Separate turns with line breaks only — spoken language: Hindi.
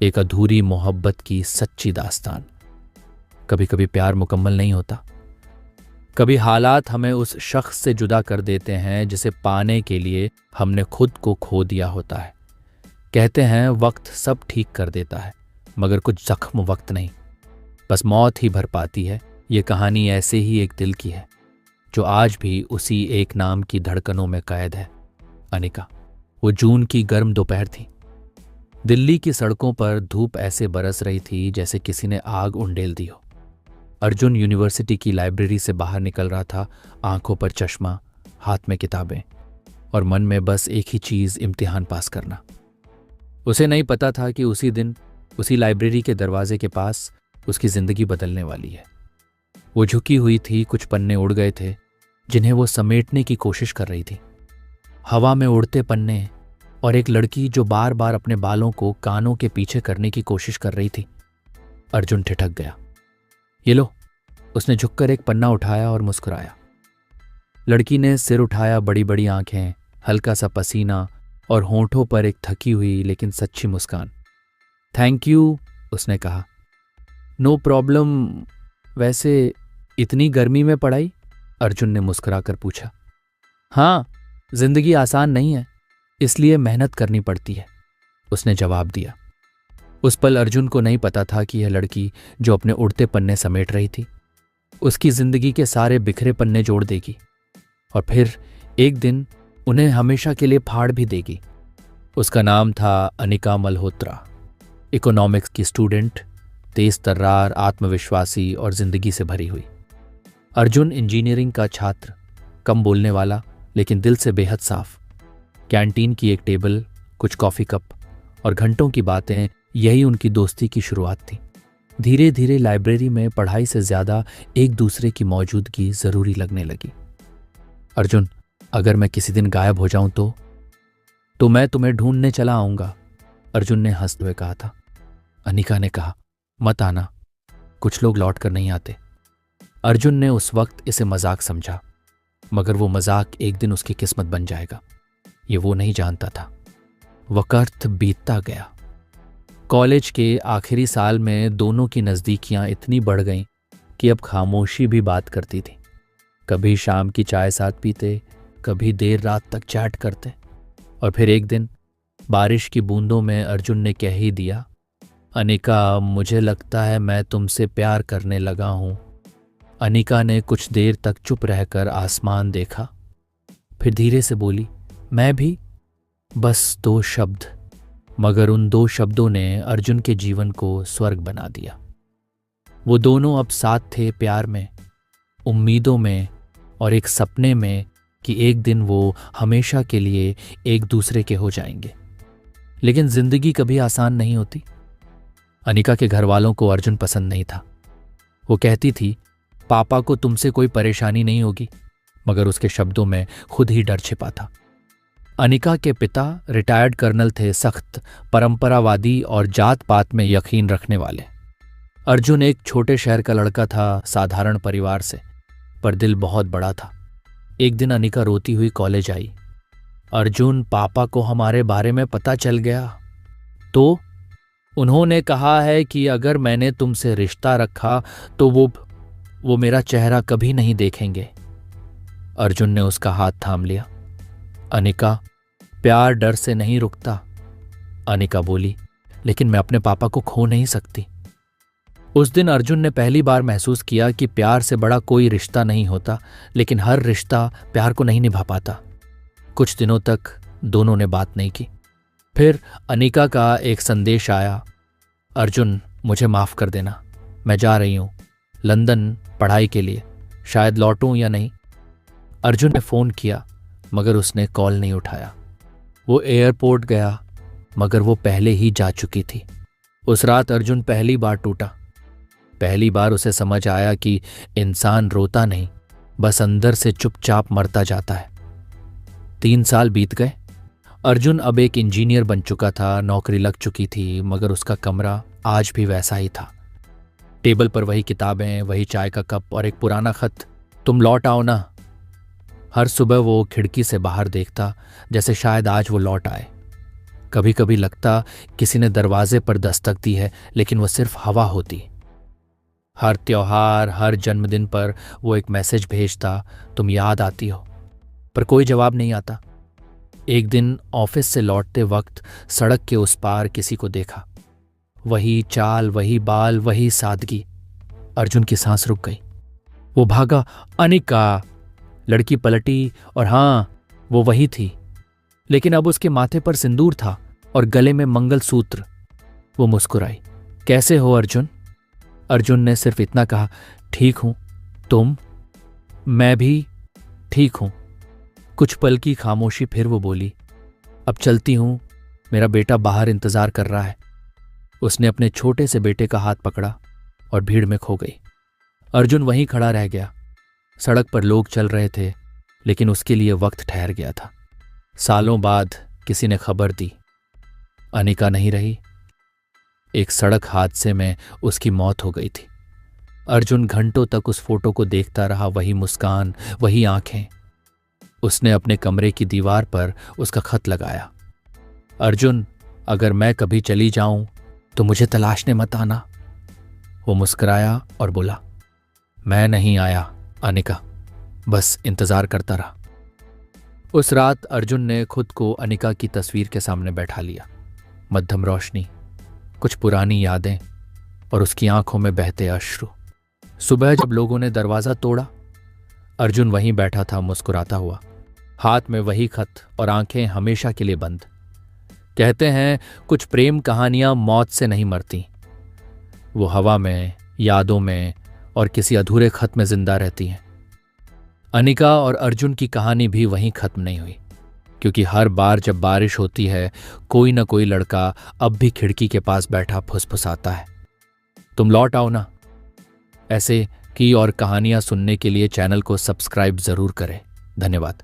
एक अधूरी मोहब्बत की सच्ची दास्तान। कभी कभी प्यार मुकम्मल नहीं होता। कभी हालात हमें उस शख्स से जुदा कर देते हैं जिसे पाने के लिए हमने खुद को खो दिया होता है। कहते हैं वक्त सब ठीक कर देता है, मगर कुछ जख्म वक्त नहीं, बस मौत ही भर पाती है। ये कहानी ऐसे ही एक दिल की है जो आज भी उसी एक नाम की धड़कनों में कैद है, अनिका। वो जून की गर्म दोपहर थी। दिल्ली की सड़कों पर धूप ऐसे बरस रही थी जैसे किसी ने आग उंडेल दी हो। अर्जुन यूनिवर्सिटी की लाइब्रेरी से बाहर निकल रहा था, आंखों पर चश्मा, हाथ में किताबें और मन में बस एक ही चीज, इम्तिहान पास करना। उसे नहीं पता था कि उसी दिन उसी लाइब्रेरी के दरवाजे के पास उसकी जिंदगी बदलने वाली है। वो झुकी हुई थी, कुछ पन्ने उड़ गए थे जिन्हें वो समेटने की कोशिश कर रही थी। हवा में उड़ते पन्ने और एक लड़की जो बार बार अपने बालों को कानों के पीछे करने की कोशिश कर रही थी। अर्जुन ठिठक गया। ये लो, उसने झुककर एक पन्ना उठाया और मुस्कुराया। लड़की ने सिर उठाया, बड़ी बड़ी आंखें, हल्का सा पसीना और होंठों पर एक थकी हुई लेकिन सच्ची मुस्कान। थैंक यू, उसने कहा। No problem. वैसे इतनी गर्मी में पढ़ाई? अर्जुन ने मुस्कुराकर पूछा। हाँ, जिंदगी आसान नहीं है, इसलिए मेहनत करनी पड़ती है, उसने जवाब दिया। उस पल अर्जुन को नहीं पता था कि यह लड़की जो अपने उड़ते पन्ने समेट रही थी उसकी जिंदगी के सारे बिखरे पन्ने जोड़ देगी और फिर एक दिन उन्हें हमेशा के लिए फाड़ भी देगी। उसका नाम था अनिका मल्होत्रा। इकोनॉमिक्स की स्टूडेंट, तेज तर्रार, आत्मविश्वासी और जिंदगी से भरी हुई। अर्जुन इंजीनियरिंग का छात्र, कम बोलने वाला लेकिन दिल से बेहद साफ। कैंटीन की एक टेबल, कुछ कॉफी कप और घंटों की बातें, यही उनकी दोस्ती की शुरुआत थी। धीरे धीरे लाइब्रेरी में पढ़ाई से ज्यादा एक दूसरे की मौजूदगी जरूरी लगने लगी। अर्जुन, अगर मैं किसी दिन गायब हो जाऊं तो मैं तुम्हें ढूंढने चला आऊंगा, अर्जुन ने हंसते हुए कहा था। अनिका ने कहा, मत आना, कुछ लोग लौट कर नहीं आते। अर्जुन ने उस वक्त इसे मजाक समझा, मगर वो मजाक एक दिन उसकी किस्मत बन जाएगा, ये वो नहीं जानता था। वक्त बीतता गया। कॉलेज के आखिरी साल में दोनों की नज़दीकियां इतनी बढ़ गईं कि अब खामोशी भी बात करती थी। कभी शाम की चाय साथ पीते, कभी देर रात तक चैट करते। और फिर एक दिन बारिश की बूंदों में अर्जुन ने कह ही दिया, अनिका, मुझे लगता है मैं तुमसे प्यार करने लगा हूं। अनिका ने कुछ देर तक चुप रहकर आसमान देखा, फिर धीरे से बोली, मैं भी। बस 2 शब्द, मगर उन 2 शब्दों ने अर्जुन के जीवन को स्वर्ग बना दिया। वो दोनों अब साथ थे, प्यार में, उम्मीदों में और एक सपने में कि एक दिन वो हमेशा के लिए एक दूसरे के हो जाएंगे। लेकिन जिंदगी कभी आसान नहीं होती। अनिका के घर वालों को अर्जुन पसंद नहीं था। वो कहती थी, पापा को तुमसे कोई परेशानी नहीं होगी, मगर उसके शब्दों में खुद ही डर छिपा था। अनिका के पिता रिटायर्ड कर्नल थे, सख्त, परंपरावादी और जात पात में यकीन रखने वाले। अर्जुन एक छोटे शहर का लड़का था, साधारण परिवार से, पर दिल बहुत बड़ा था। एक दिन अनिका रोती हुई कॉलेज आई। अर्जुन, पापा को हमारे बारे में पता चल गया। तो उन्होंने कहा है कि अगर मैंने तुमसे रिश्ता रखा तो वो मेरा चेहरा कभी नहीं देखेंगे। अर्जुन ने उसका हाथ थाम लिया। अनिका, प्यार डर से नहीं रुकता, अनिका बोली, लेकिन मैं अपने पापा को खो नहीं सकती। उस दिन अर्जुन ने पहली बार महसूस किया कि प्यार से बड़ा कोई रिश्ता नहीं होता, लेकिन हर रिश्ता प्यार को नहीं निभा पाता। कुछ दिनों तक दोनों ने बात नहीं की। फिर अनिका का एक संदेश आया, अर्जुन, मुझे माफ कर देना, मैं जा रही हूं लंदन पढ़ाई के लिए, शायद लौटूं या नहीं। अर्जुन ने फोन किया, मगर उसने कॉल नहीं उठाया। वो एयरपोर्ट गया, मगर वो पहले ही जा चुकी थी। उस रात अर्जुन पहली बार टूटा। पहली बार उसे समझ आया कि इंसान रोता नहीं, बस अंदर से चुपचाप मरता जाता है। 3 साल बीत गए। अर्जुन अब एक इंजीनियर बन चुका था, नौकरी लग चुकी थी, मगर उसका कमरा आज भी वैसा ही था। टेबल पर वही किताबें, वही चाय का कप और एक पुराना खत, तुम लौट आओ ना। हर सुबह वो खिड़की से बाहर देखता, जैसे शायद आज वो लौट आए। कभी कभी लगता किसी ने दरवाजे पर दस्तक दी है, लेकिन वह सिर्फ हवा होती। हर त्योहार, हर जन्मदिन पर वो एक मैसेज भेजता, तुम याद आती हो, पर कोई जवाब नहीं आता। एक दिन ऑफिस से लौटते वक्त सड़क के उस पार किसी को देखा। वही चाल, वही बाल, वही सादगी। अर्जुन की सांस रुक गई। वो भागा, अनिका। लड़की पलटी और हाँ, वो वही थी, लेकिन अब उसके माथे पर सिंदूर था और गले में मंगलसूत्र। वो मुस्कुराई। कैसे हो अर्जुन? अर्जुन ने सिर्फ इतना कहा, ठीक हूं। तुम? मैं भी ठीक हूं। कुछ पल की खामोशी, फिर वो बोली, अब चलती हूं, मेरा बेटा बाहर इंतजार कर रहा है। उसने अपने छोटे से बेटे का हाथ पकड़ा और भीड़ में खो गई। अर्जुन वहीं खड़ा रह गया। सड़क पर लोग चल रहे थे, लेकिन उसके लिए वक्त ठहर गया था। सालों बाद किसी ने खबर दी, अनिका नहीं रही। एक सड़क हादसे में उसकी मौत हो गई थी। अर्जुन घंटों तक उस फोटो को देखता रहा, वही मुस्कान, वही आंखें। उसने अपने कमरे की दीवार पर उसका खत लगाया, अर्जुन, अगर मैं कभी चली जाऊं तो मुझे तलाशने मत आना। वो मुस्कुराया और बोला, मैं नहीं आया अनिका, बस इंतजार करता रहा। उस रात अर्जुन ने खुद को अनिका की तस्वीर के सामने बैठा लिया। मध्यम रोशनी, कुछ पुरानी यादें और उसकी आंखों में बहते अश्रु। सुबह जब लोगों ने दरवाजा तोड़ा, अर्जुन वहीं बैठा था, मुस्कुराता हुआ, हाथ में वही खत और आंखें हमेशा के लिए बंद। कहते हैं कुछ प्रेम कहानियां मौत से नहीं मरती, वो हवा में, यादों में और किसी अधूरे खत में जिंदा रहती हैं। अनिका और अर्जुन की कहानी भी वहीं खत्म नहीं हुई, क्योंकि हर बार जब बारिश होती है, कोई ना कोई लड़का अब भी खिड़की के पास बैठा फुसफुसाता है, तुम लौट आओ ना। ऐसे की और कहानियां सुनने के लिए चैनल को सब्सक्राइब जरूर करें। धन्यवाद।